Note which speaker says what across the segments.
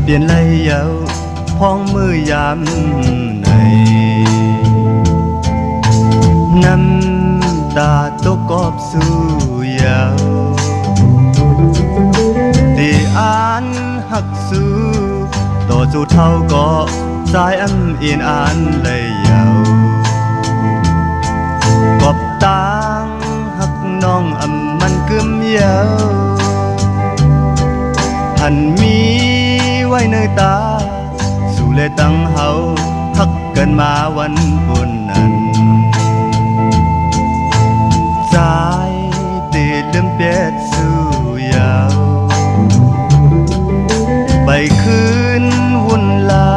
Speaker 1: เปลี่ยนไหลเยาพ้องมือยามไหนน้ำตาตกกอบสู่เยาที่อ่านหักสู้ต่อสู่เท่าก็สายอันเอียนอ่านเลยเยากอบตางหักน้องอำมันกึมเยาหันมีไว้ในตาสู่เลยตั้งเฮาหักกันมาวันบุญนั้นใจตีลืมเปียดสู่ยาวไปคืนวุ่นลา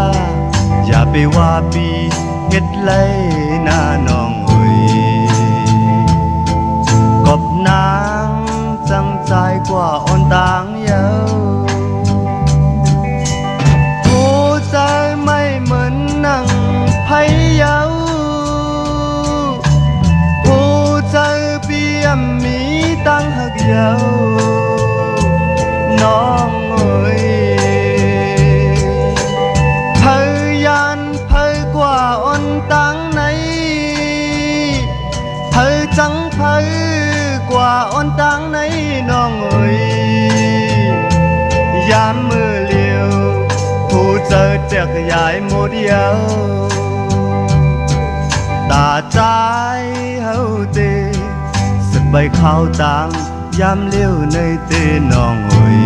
Speaker 1: อย่าไปว่าปีเฮ็ดไรหน้าน้องเอ้ยกบนางจังใจกว่าอ่อนต่างเยาไผเยาผู้ใจเปี่ยมมีตั้งหักเยาน้องเอ้ยเผยยันเผยกว่าอ่อนตั้งไหนเผยจังเผยกว่าอ่อนตั้งไหนน้องเอ้ยยามมือเลี้ยวผู้เจอเจ็กยายหมดเยาตาใจเฮาเตสึกใบข้าวต่างยามเลี้ยวในเตน้องเอ้ย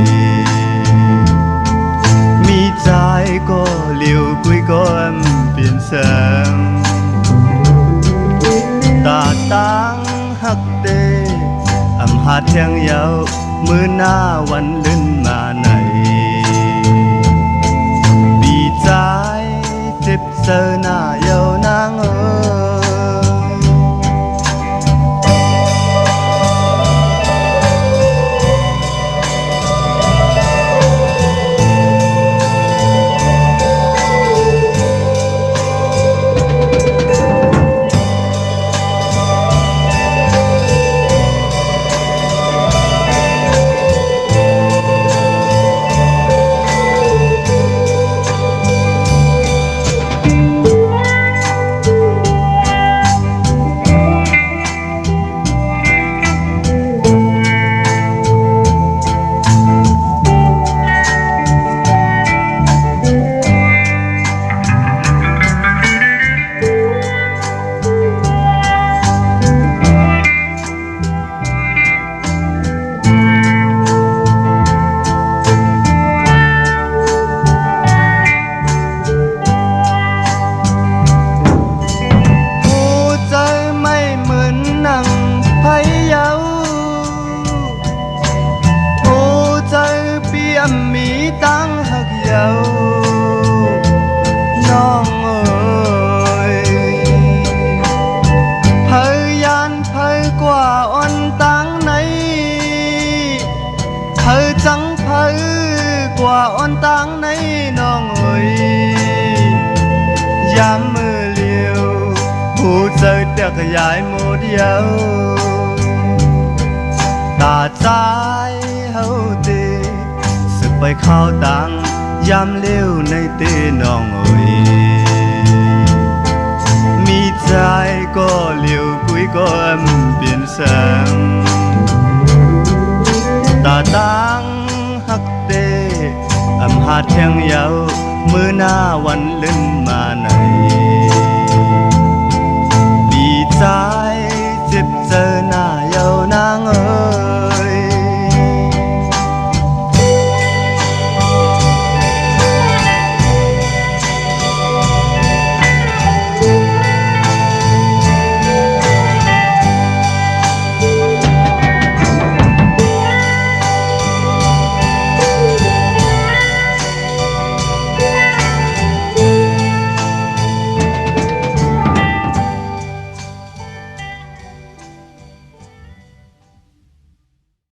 Speaker 1: มีใจก็เลี้ยวกุยก็เปลี่ยนแสงตาต่างหักเตหาดแทงเยามือหน้าวันลื่นมาไหนปีใจเจ็บเสอหน้าเยานางเอ้ยมีตั้งหักเยาน้องเอ้ยเผยยันเผยกว่าอ่อนตั้งไหนเผยจังเผยกว่าอ่อนตั้งไหนน้องเอ้ยยามมือเลี้ยวผู้เจอเด็กยายหมดเยาตาใจเฮาเตไปข้าวตังยามเลี้ยวในเตน้องเอ้ยมีใจก็เลี้ยวกุยก็เปลี่ยนแสงตาตังหักเตหาดแทงเยามือหน้าวันลื่นมาไหนปีใจ